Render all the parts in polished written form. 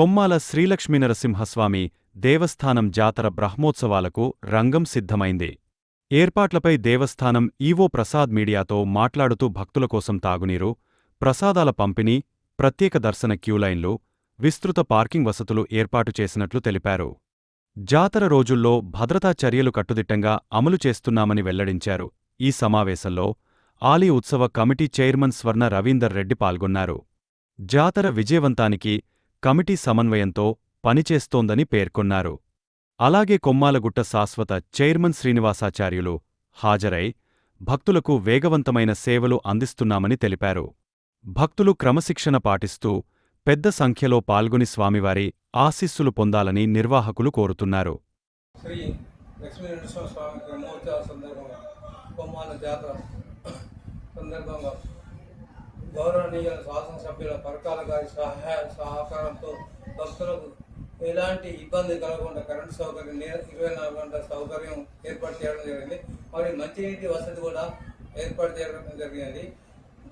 కొమ్మాల శ్రీలక్ష్మీనరసింహస్వామి దేవస్థానం జాతర బ్రహ్మోత్సవాలకు రంగం సిద్ధమైంది. ఏర్పాట్లపై దేవస్థానం ఈవో ప్రసాద్ మీడియాతో మాట్లాడుతూ భక్తుల కోసం తాగునీరు, ప్రసాదాల పంపిణీ, ప్రత్యేక దర్శన క్యూలైన్లు, విస్తృత పార్కింగ్ వసతులు ఏర్పాటు చేసినట్లు తెలిపారు. జాతర రోజుల్లో భద్రతా చర్యలు కట్టుదిట్టంగా అమలు చేస్తున్నామని వెల్లడించారు. ఈ సమావేశంలో ఆలయ ఉత్సవ కమిటీ చైర్మన్ స్వర్ణ రవీందర్ రెడ్డి పాల్గొన్నారు. జాతర విజయవంతానికి కమిటీ సమన్వయంతో పనిచేస్తోందని పేర్కొన్నారు. అలాగే కొమ్మాలగుట్ట శాశ్వత చైర్మన్ శ్రీనివాసాచార్యులు హాజరై భక్తులకు వేగవంతమైన సేవలు అందిస్తున్నామని తెలిపారు. భక్తులు క్రమశిక్షణ పాటిస్తూ పెద్ద సంఖ్యలో పాల్గొని స్వామివారి ఆశీస్సులు పొందాలని నిర్వాహకులు కోరుతున్నారు. శ్రీ లక్ష్మీనరసింహస్వామి బ్రహ్మోత్సవ సందర్భంగా కొమ్మాల జాతర సందర్భంగా గౌరవనీయుల శాసనసభ్యుల పరకాల గారి సహాయ సహకారంతో భక్తులకు ఎలాంటి ఇబ్బంది కలగకుండా కరెంటు సౌకర్యం 24 గంటల సౌకర్యం ఏర్పాటు చేయడం జరిగింది. మరి మంచినీటి వసతి కూడా ఏర్పాటు చేయడం జరిగింది.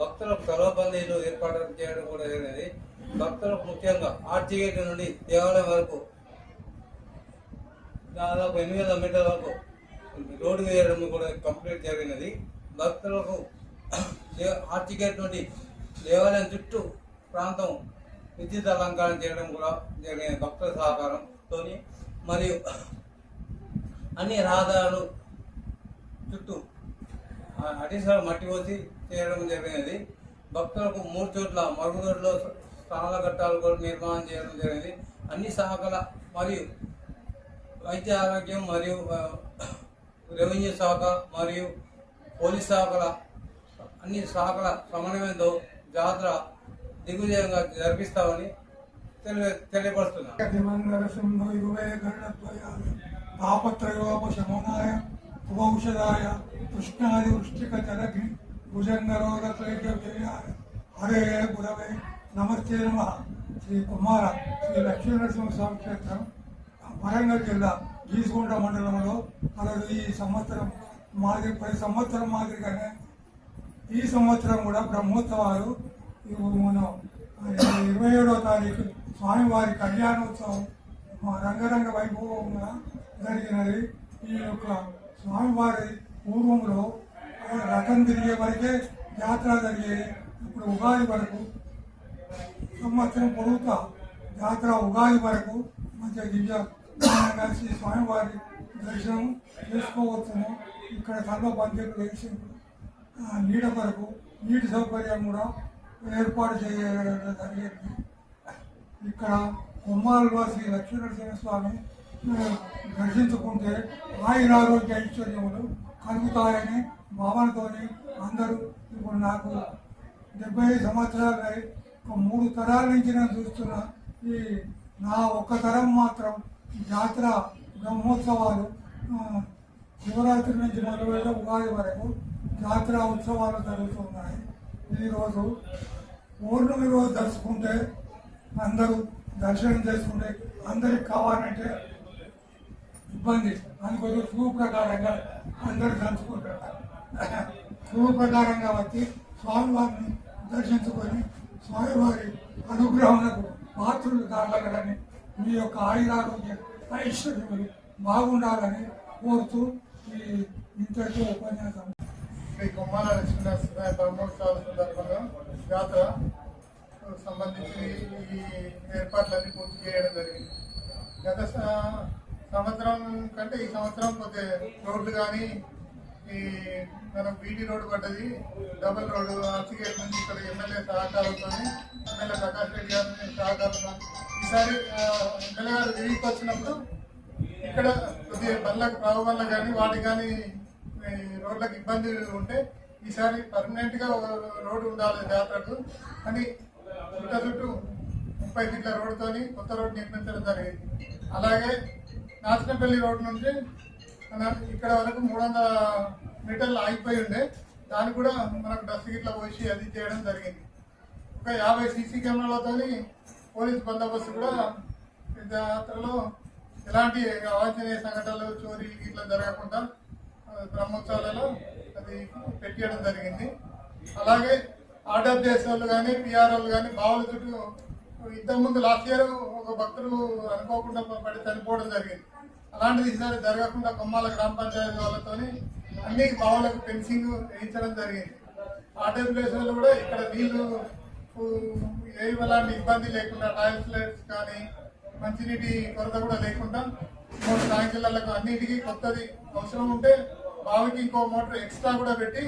భక్తులకు సర్వబందీలు ఏర్పాటు చేయడం కూడా జరిగింది. భక్తులకు ముఖ్యంగా ఆర్చిగేట్ నుండి దేవాలయం వరకు దాదాపు 800 మీటర్ల వరకు రోడ్డు వేయడం కూడా కంప్లీట్ జరిగినది. భక్తులకు ఆర్చిగేట్ నుండి దేవాలయం చుట్టూ ప్రాంతం విద్యుత్ అలంకారం చేయడం కూడా జరిగినది భక్తుల సహకారంతో. మరియు అన్ని రహదారులు చుట్టూ అడిషనల్ మట్టి పోసి చేయడం జరిగినది. భక్తులకు 3 చోట్ల మరుగుదొడ్లో స్నానాల ఘట్టాలు కూడా నిర్మాణం చేయడం జరిగింది. అన్ని శాఖల మరియు వైద్య ఆరోగ్యం మరియు రెవెన్యూ శాఖ మరియు పోలీస్ శాఖల అన్ని శాఖల సమన్వయంతో జాతర దిగ్విజయంగా జరిపిస్తామని తెలియపరుస్తున్నాను. తాపత్రయోపశమనాయ ఉపౌషధాయ కృష్ణాది వృష్టిక జలగ్ని భుజంగరోగక్లేశవ్యయాయ హరే గురవే నమస్తే నమః. శ్రీ కుమార శ్రీ లక్ష్మీనరసింహస్వామి క్షేత్రం వరంగల్ జిల్లా గీసుగుంట మండలంలో కలదు. ఈ సంవత్సరం ప్రతి సంవత్సరం మాదిరిగానే ఈ సంవత్సరం కూడా బ్రహ్మోత్సవాలు మనం 27వ తారీఖు స్వామివారి కళ్యాణోత్సవం రంగరంగ వైభవంగా జరిగినది. ఈ యొక్క స్వామివారి పూర్వంలో రథం తిరిగే వరకే జాతర జరిగేది. ఇప్పుడు ఉగాది వరకు సంవత్సరం పొడుగుతా జాతర ఉగాది వరకు మంచిగా దివ్యంగా స్వామివారి దర్శనం చేసుకోవచ్చును. ఇక్కడ సర్వబంధువులు వేసి నీడ వరకు నీటి సౌకర్యం కూడా ఏర్పాటు చేయడం జరిగింది. ఇక్కడ కొమ్మాలలో శ్రీ లక్ష్మీనరసింహస్వామి దర్శించుకుంటే ఆయురారోగ్య ఐశ్వర్యములు కలుగుతాయని భావనతోని అందరూ ఇప్పుడు నాకు 75 సంవత్సరాలు 3 తరాల నుంచి నేను చూస్తున్న ఈ నా ఒక్క తరం మాత్రం జాతర బ్రహ్మోత్సవాలు శివరాత్రి నుంచి మొదలుపెట్టిన ఉగాది వరకు జాతర ఉత్సవాలు జరుగుతున్నాయి. ఈరోజు పౌర్ణమి రోజు దర్శకుంటే అందరూ దర్శనం చేసుకుంటే అందరికి కావాలంటే ఇబ్బంది అందుకోసం క్యూ ప్రకారంగా అందరూ దంచుకుంటారు. క్యూ ప్రకారంగా వచ్చి స్వామివారిని దర్శించుకొని స్వామివారి అనుగ్రహములకు పాత్రులు కాగలరని మీ యొక్క ఆయురారోగ్య ఐశ్వర్యములు బాగుండాలని కోరుతూ ఈ ఇంతటితో ఉపన్యాసం. శ్రీ కొమ్మాల లక్ష్మీనరసింహ బ్రహ్మోత్సవాల సందర్భంగా జాతర సంబంధించి ఈ ఏర్పాట్లన్నీ పూర్తి చేయడం జరిగింది. గత సంవత్సరం కంటే ఈ సంవత్సరం కొద్ది రోడ్లు కానీ ఈ మనం బీటీ రోడ్డు పడ్డది, డబుల్ రోడ్డు ఆర్చిగేట్ నుంచి ఇక్కడ ఎమ్మెల్యే సహకారంతో ఎమ్మెల్యే ప్రకాష్ రెడ్డి గారి సహకారంతో ఈసారి ఎమ్మెల్యే గారు రిలీఫ్ వచ్చినప్పుడు ఇక్కడ కొద్దిగా బండ్లకు ప్రభు వల్ల కానీ వాటికి కానీ రోడ్లకు ఇబ్బంది ఉంటే ఈసారి పర్మనెంట్గా ఒక రోడ్డు ఉండాలి జాతరకు అని చుట్టూ 30 ఫీట్ల రోడ్డుతోని కొత్త రోడ్డు నిర్మించడం జరిగింది. అలాగే నాచనపల్లి రోడ్డు నుంచి ఇక్కడ వరకు 300 మీటర్లు ఆగిపోయి ఉండే దాన్ని కూడా మనకు డస్ట్ గిట్ల పోసి అది చేయడం జరిగింది. ఒక 50 సీసీ కెమెరాలతో పోలీస్ బందోబస్తు కూడా జాతరలో ఎలాంటి అవాంఛనీయ సంఘటనలు చోరీ ఇట్లా జరగకుండా బ్రహ్మోత్సవాలలో అది పెట్టేయడం జరిగింది. అలాగే ఆర్డర్ చేసే వాళ్ళు కానీ పిఆర్ వాళ్ళు కానీ బావుల చుట్టూ ఇంతకుముందు లాస్ట్ ఇయర్ ఒక భక్తుడు అనుకోకుండా పడి చనిపోవడం జరిగింది. అలాంటిది ఈసారి జరగకుండా కొమ్మాల గ్రామ పంచాయతీ వాళ్ళతోని అన్ని బావులకు ఫెన్సింగ్ వేయించడం జరిగింది. వాటర్ ప్లేసులలో కూడా ఇక్కడ నీళ్లు ఎలాంటి ఇబ్బంది లేకుండా టాయిలెట్స్ కానీ మంచినీటి కొరత కూడా లేకుండా 3 ట్యాంకులకు అన్నిటికీ కొత్తది అవసరం ఉంటే బావికి ఇంకో మోటార్ ఎక్స్ట్రా కూడా పెట్టి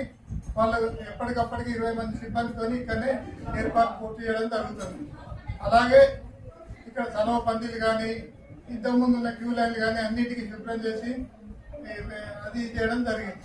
వాళ్ళు ఎప్పటికప్పటికి 20 మంది సిబ్బందితో ఇక్కడనే ఏర్పాటు పూర్తి చేయడం జరుగుతుంది. అలాగే ఇక్కడ చలవ పందిలు కానీ ఇంతకుముందు ఉన్న క్యూ లైన్లు కానీ అన్నిటికీ శుభ్రం చేసి అది చేయడం జరిగింది.